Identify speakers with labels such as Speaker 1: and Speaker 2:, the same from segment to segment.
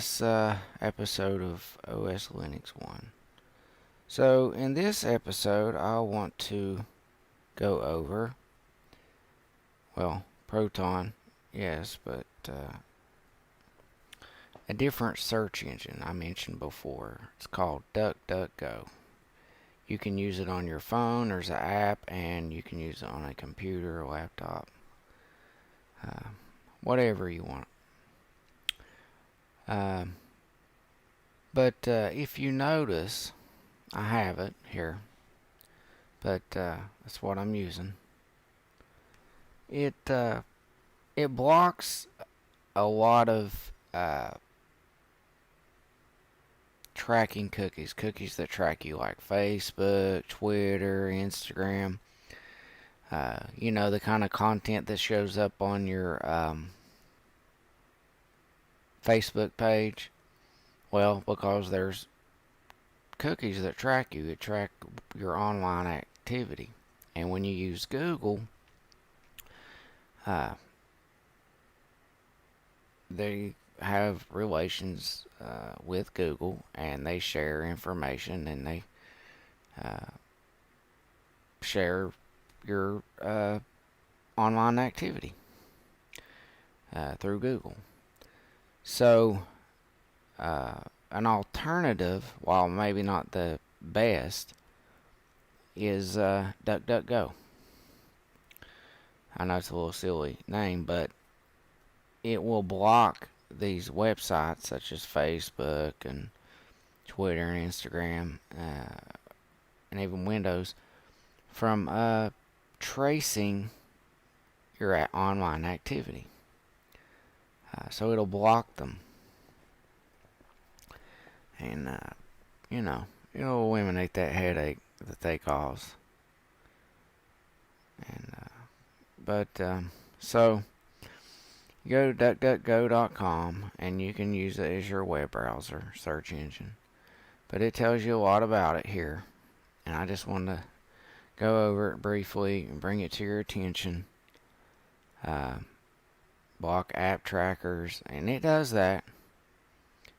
Speaker 1: this episode of OSLinux1. So in this episode I want to go over, well, Proton, yes, but a different search engine I mentioned before. It's called DuckDuckGo. You can use it on your phone. There's an app, and you can use it on a computer or laptop, whatever you want. But if you notice, I have it here, but that's what I'm using. It blocks a lot of tracking cookies that track you, like Facebook, Twitter, Instagram. The kind of content that shows up on your Facebook page. Well, because there's cookies that track you, it track your online activity. And when you use Google, they have relations with Google, and they share information, and they share your online activity through Google. So an alternative, while maybe not the best, is DuckDuckGo. I know it's a little silly name, but it will block these websites such as Facebook and Twitter and Instagram and even Windows from tracing your online activity. So it'll block them. And, it'll eliminate that headache that they cause. And, so you go to duckduckgo.com, and you can use it as your web browser search engine. But it tells you a lot about it here, and I just want to go over it briefly and bring it to your attention. Block app trackers, and it does that.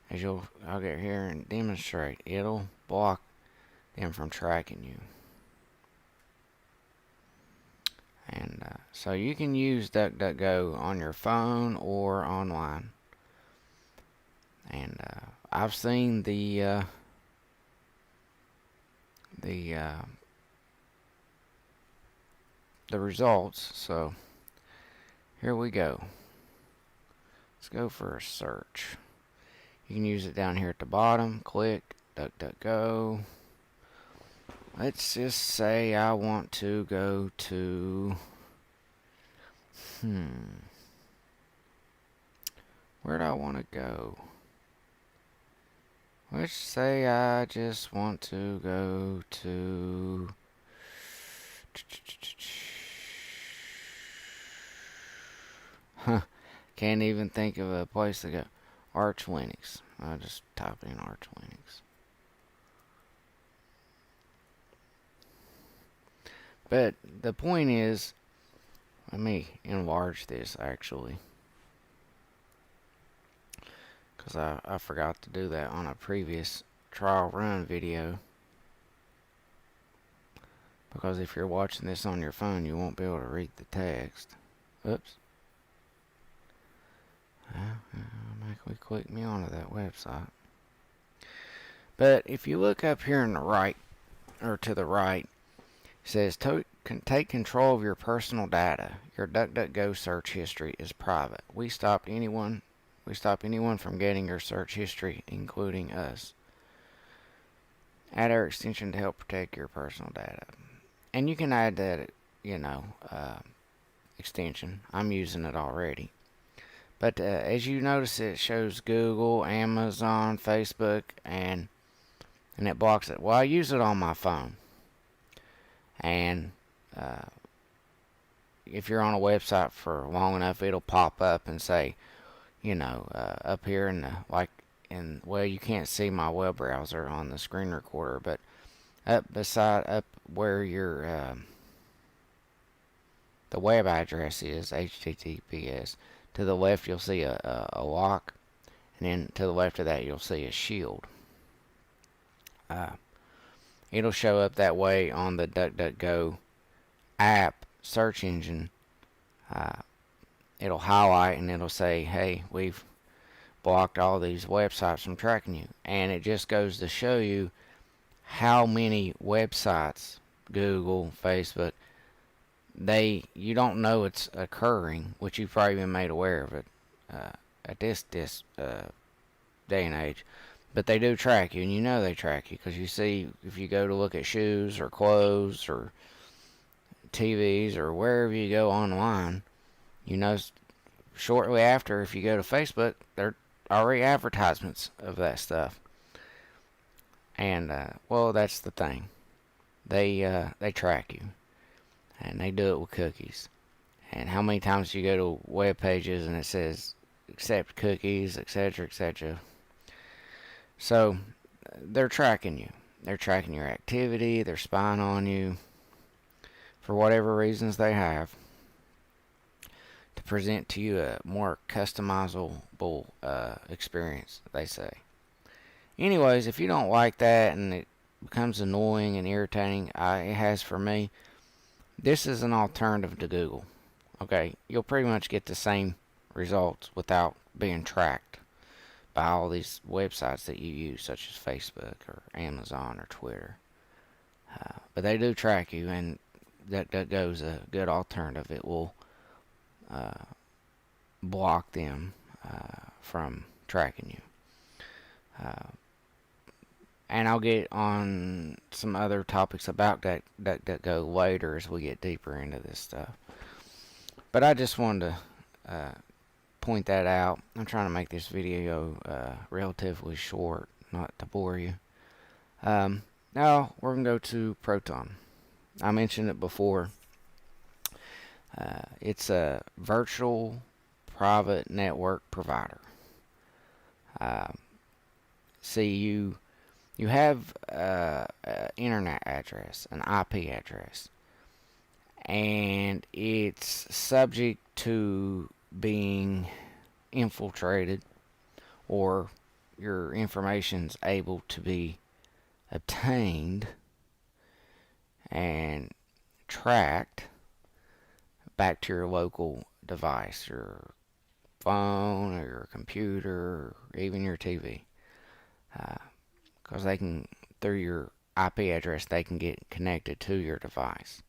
Speaker 1: As I'll get here and demonstrate. It'll block them from tracking you. And so you can use DuckDuckGo on your phone or online. And I've seen the results. So here we go. Let's go for a search. You can use it down here at the bottom. Click DuckDuckGo. Let's just say I want to go to where do I want to go? Let's say I just want to go to can't even think of a place to go. Arch Linux. I'll just type in Arch Linux. But the point is, let me enlarge this actually, because I forgot to do that on a previous trial run video. Because if you're watching this on your phone, you won't be able to read the text. Oops. Make click me onto that website. But if you look up here on the right, or to the right, it says take control of your personal data. Your DuckDuckGo search history is private. We stop anyone from getting your search history, including us. Add our extension to help protect your personal data. And you can add that, extension. I'm using it already. But as you notice, it shows Google, Amazon, Facebook, and it blocks it. Well, I use it on my phone. And if you're on a website for long enough, it'll pop up and say, up here in you can't see my web browser on the screen recorder, but up where your the web address is, HTTPS. To the left, you'll see a lock, and then to the left of that you'll see a shield. It'll show up that way on the DuckDuckGo app search engine. It'll highlight and it'll say, hey, we've blocked all these websites from tracking you. And it just goes to show you how many websites, Google, Facebook, you don't know it's occurring, which you've probably been made aware of it at this day and age. But they do track you, and you know they track you because you see if you go to look at shoes or clothes or TVs or wherever you go online, you know shortly after, if you go to Facebook, there are already advertisements of that stuff. And well, that's the thing. They track you, and they do it with cookies. And how many times you go to web pages and it says accept cookies, etc., etc. So they're tracking you. They're tracking your activity. They're spying on you for whatever reasons they have to present to you a more customizable experience, they say. Anyways, if you don't like that and it becomes annoying and irritating, it has for me, this is an alternative to Google. Okay, you'll pretty much get the same results without being tracked by all these websites that you use, such as Facebook or Amazon or Twitter. But they do track you, and DuckDuckGo's a good alternative. It will block them from tracking you. And I'll get on some other topics about DuckDuckGo later as we get deeper into this stuff. But I just wanted to point that out. I'm trying to make this video relatively short, not to bore you. Now we're going to go to Proton. I mentioned it before. It's a virtual private network provider. See, you have an internet address, an IP address, and it's subject to being infiltrated, or your information's able to be obtained and tracked back to your local device, your phone or your computer or even your TV. Because they can, through your IP address, they can get connected to your device.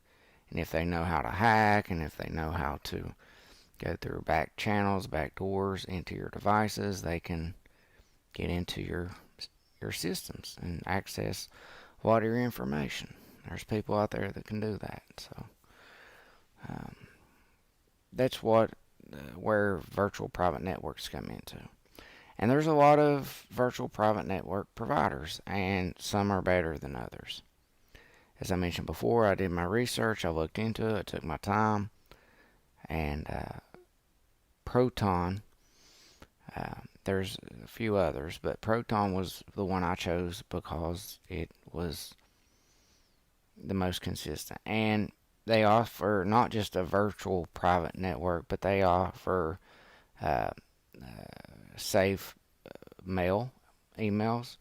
Speaker 1: And if they know how to hack, and if they know how to go through back channels, back doors into your devices, they can get into your systems and access a lot of your information. There's people out there that can do that. So that's where virtual private networks come into. And there's a lot of virtual private network providers, and some are better than others. As I mentioned before, I did my research, I looked into it, I took my time, and Proton, there's a few others, but Proton was the one I chose because it was the most consistent. And they offer not just a virtual private network, but they offer safe emails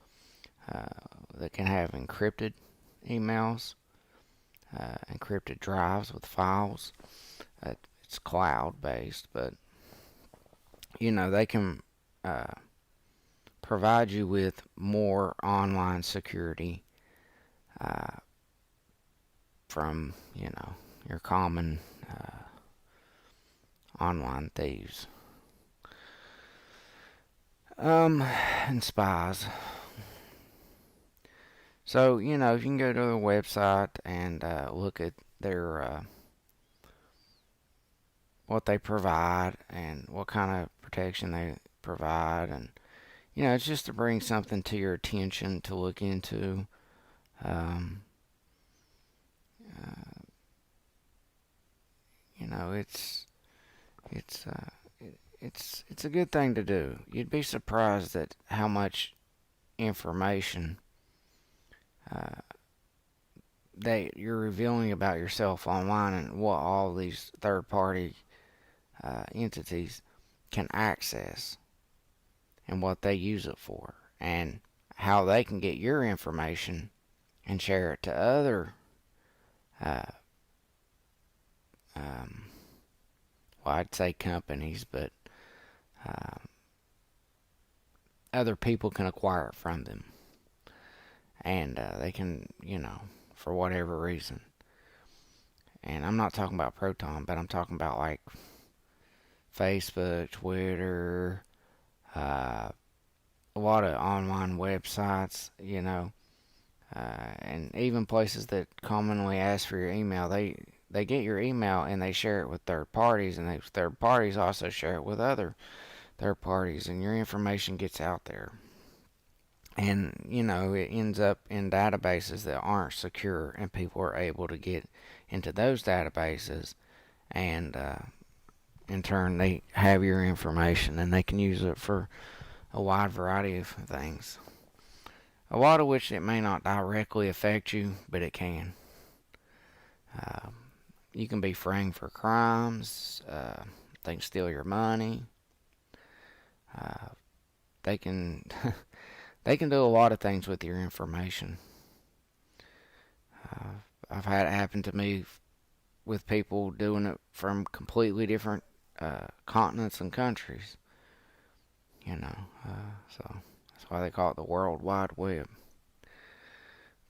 Speaker 1: that can have encrypted emails, encrypted drives with files. It's cloud based, but they can provide you with more online security from your common online thieves and spies. So you can go to their website and look at their what they provide and what kind of protection they provide, and it's just to bring something to your attention to look into. It's a good thing to do. You'd be surprised at how much information that you're revealing about yourself online, and what all these third-party entities can access. and what they use it for, and how they can get your information and share it to other uh, um, well, I'd say companies, but um, other people can acquire it from them, and they can, for whatever reason. And I'm not talking about Proton, but I'm talking about like Facebook, Twitter, uh, a lot of online websites, and even places that commonly ask for your email. They get your email and they share it with third parties, and those third parties also share it with other third parties, and your information gets out there. And it ends up in databases that aren't secure, and people are able to get into those databases, and in turn they have your information and they can use it for a wide variety of things. A lot of which it may not directly affect you, but it can. Uh, you can be framed for crimes. They can steal your money. Uh, they can they can do a lot of things with your information. I've had it happen to me with people doing it from completely different continents and countries. So that's why they call it the World Wide Web.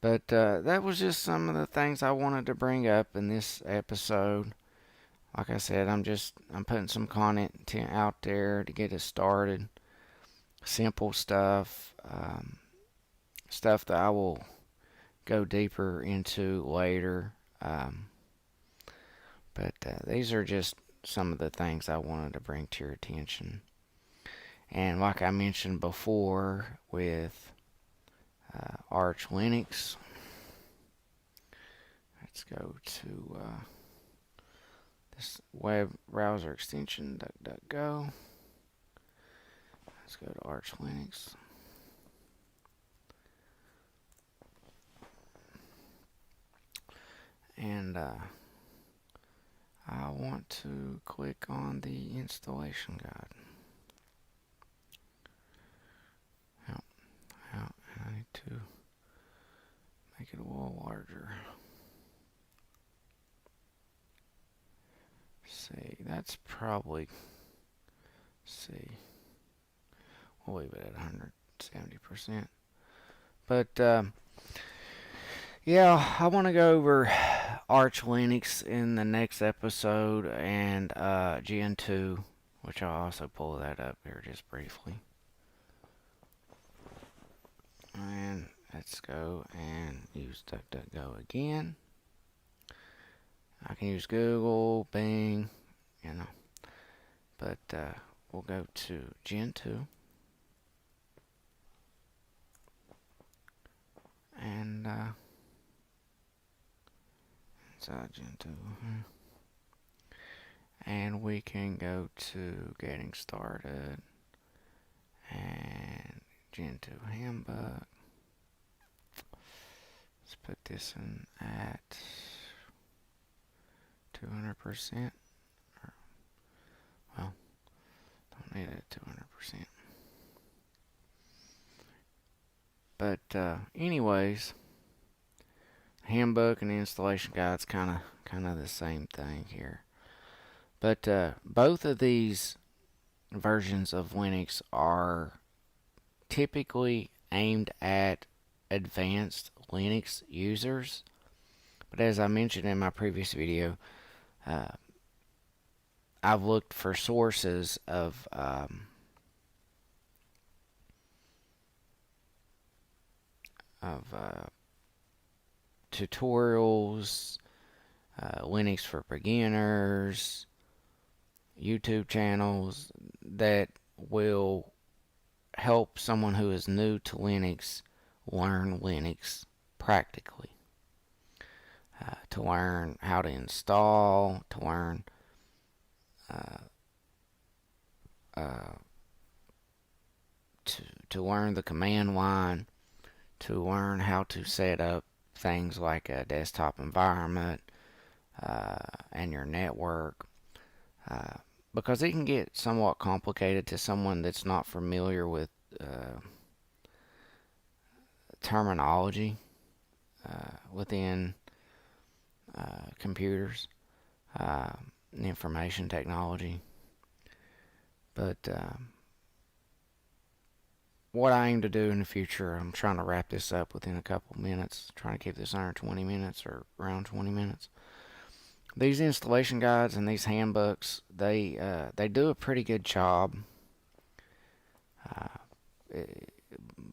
Speaker 1: But that was just some of the things I wanted to bring up in this episode. Like I said, I'm putting some content out there to get us started. Simple stuff, stuff that I will go deeper into later. But these are just some of the things I wanted to bring to your attention. And like I mentioned before with Arch Linux, let's go to this web browser extension, DuckDuckGo. Let's go to Arch Linux. And I want to click on the installation guide. I need to make it a little larger. See, that's probably, see, we'll leave it at 170%. But, yeah, I want to go over Arch Linux in the next episode, and Gen 2, which I'll also pull that up here just briefly. And let's go and use DuckDuckGo again. I can use Google, Bing, but we'll go to Gen 2. And inside Gen 2. And we can go to Getting Started and Gen 2 Handbook. Let's put this in at 200%. Well, don't need it at 200%. But anyways, handbook and installation guide's kind of the same thing here. But both of these versions of Linux are typically aimed at advanced Linux users. But as I mentioned in my previous video, I've looked for sources of tutorials, Linux for beginners, YouTube channels that will help someone who is new to Linux learn Linux practically. To learn how to install, to learn to learn the command line, to learn how to set up things like a desktop environment and your network. because it can get somewhat complicated to someone that's not familiar with terminology within computers, uh, information technology. But what I aim to do in the future, I'm trying to wrap this up within a couple minutes, trying to keep this under 20 minutes or around 20 minutes. These installation guides and these handbooks, they do a pretty good job. Uh,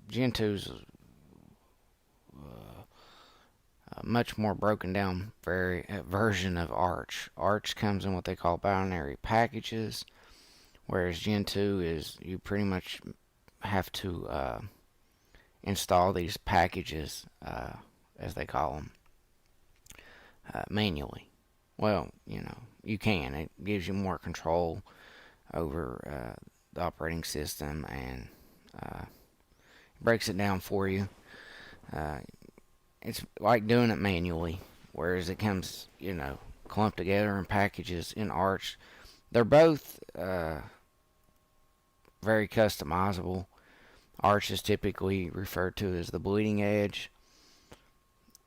Speaker 1: Gentoo's a much more broken down version of Arch. Arch comes in what they call binary packages, whereas Gentoo is you pretty much have to install these packages, as they call them, manually. Well, you can. It gives you more control over the operating system and breaks it down for you. It's like doing it manually, whereas it comes, clumped together in packages in Arch. They're both very customizable. Arch is typically referred to as the bleeding edge,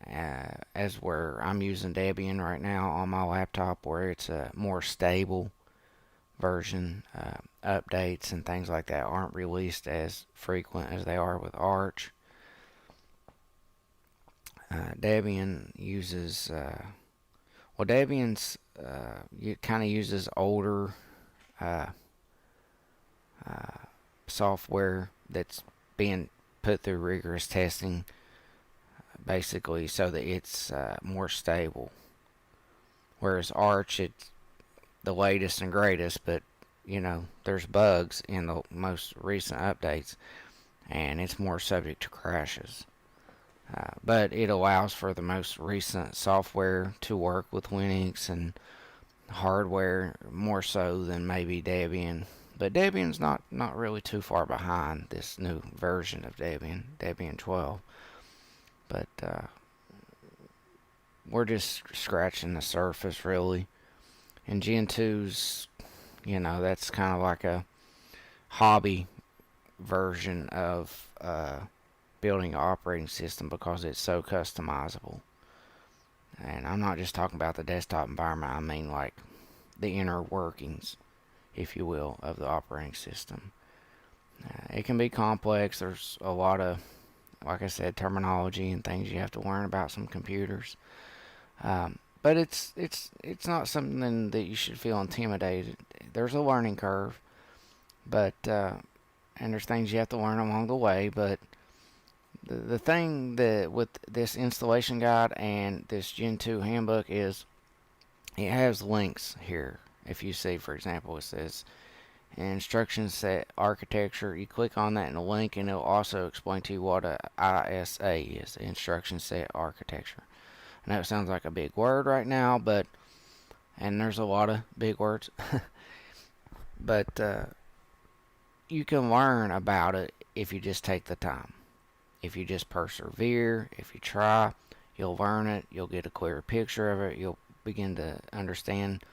Speaker 1: as where I'm using Debian right now on my laptop, where it's a more stable version. Updates and things like that aren't released as frequent as they are with Arch. Debian uses, Debian's kind of uses older uh, software that's being put through rigorous testing, basically, so that it's more stable. Whereas Arch, it's the latest and greatest, but there's bugs in the most recent updates, and it's more subject to crashes. But it allows for the most recent software to work with Linux and hardware more so than maybe Debian. But Debian's not really too far behind this new version of Debian 12. But we're just scratching the surface, really. And Gentoo's, that's kind of like a hobby version of building an operating system because it's so customizable. And I'm not just talking about the desktop environment, I mean like the inner workings, if you will, of the operating system. It can be complex. There's a lot of, like I said, terminology and things you have to learn about some computers. But it's not something that you should feel intimidated. There's a learning curve, but and there's things you have to learn along the way. But the thing that with this installation guide and this Gentoo handbook is it has links here. If you see, for example, it says instruction set architecture. You click on that in the link, and it'll also explain to you what a ISA is, instruction set architecture. I know it sounds like a big word right now, and there's a lot of big words, but you can learn about it if you just take the time. If you just persevere, if you try, you'll learn it. You'll get a clearer picture of it. You'll begin to understand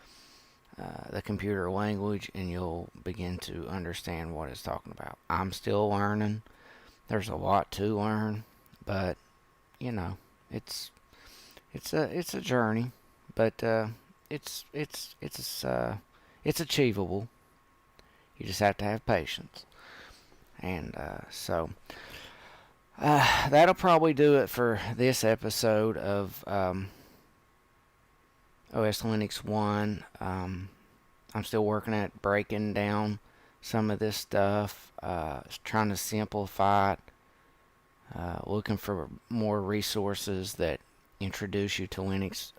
Speaker 1: the computer language, and you'll begin to understand what it's talking about. I'm still learning. There's a lot to learn, but it's a journey, but it's achievable. You just have to have patience, and so that'll probably do it for this episode of OSLinux1. I'm still working at breaking down some of this stuff, trying to simplify it, looking for more resources that introduce you to Linux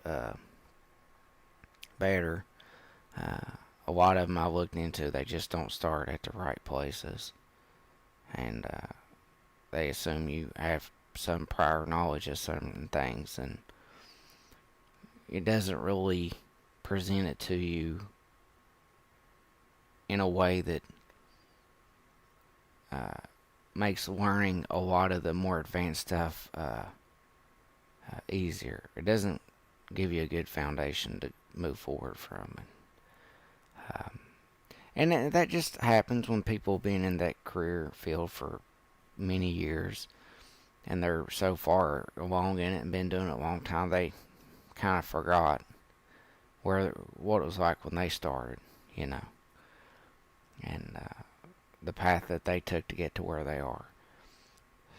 Speaker 1: better. A lot of them I looked into, they just don't start at the right places, and they assume you have some prior knowledge of certain things, and it doesn't really present it to you in a way that makes learning a lot of the more advanced stuff easier. It doesn't give you a good foundation to move forward from. And that just happens when people been in that career field for many years and they're so far along in it and been doing it a long time, they kind of forgot what it was like when they started, you know, and the path that they took to get to where they are.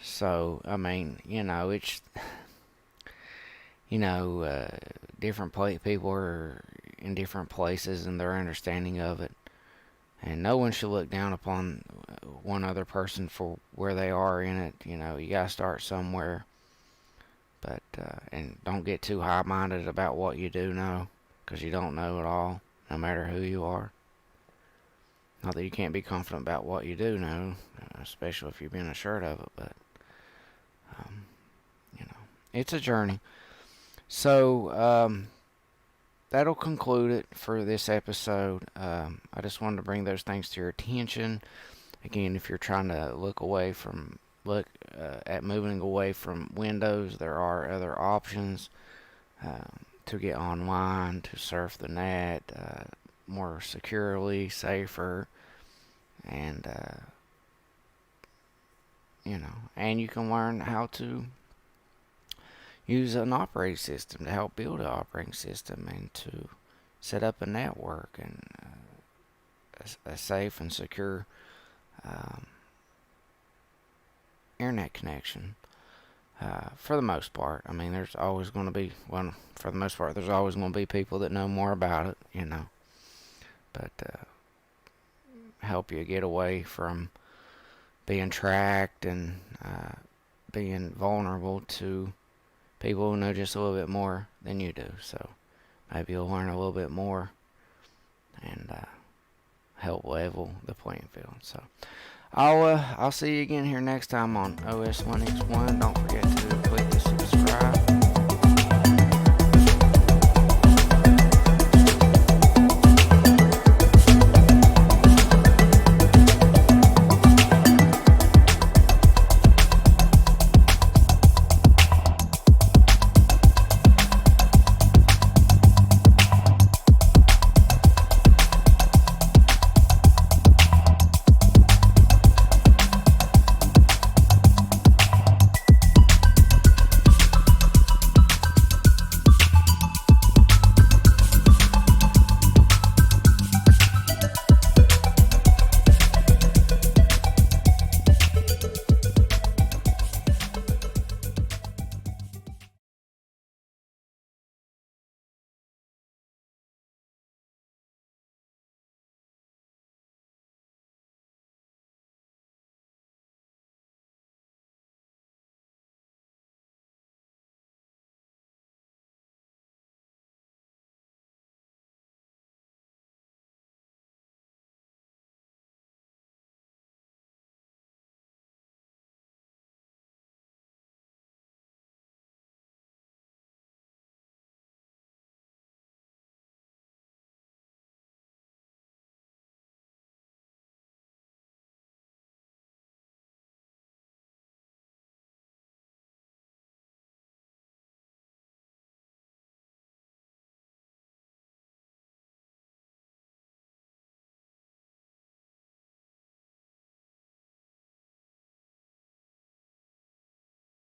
Speaker 1: So, I mean, it's, different people are in different places and their understanding of it. And no one should look down upon one other person for where they are in it. You gotta start somewhere. But, and don't get too high-minded about what you do know, because you don't know it all, no matter who you are. Not that you can't be confident about what you do know, especially if you've been assured of it, but, um, it's a journey. So, that'll conclude it for this episode. I just wanted to bring those things to your attention. Again, if you're trying to look at moving away from Windows, there are other options to get online, to surf the net more securely, safer, and and you can learn how to use an operating system to help build an operating system and to set up a network and a safe and secure internet connection. For the most part, I mean, there's always going to be, well, for the most part, there's always going to be people that know more about it, but help you get away from being tracked and being vulnerable to people who know just a little bit more than you do. So maybe you'll learn a little bit more and help level the playing field. So I'll see you again here next time on OS Linux 1. Don't forget to click the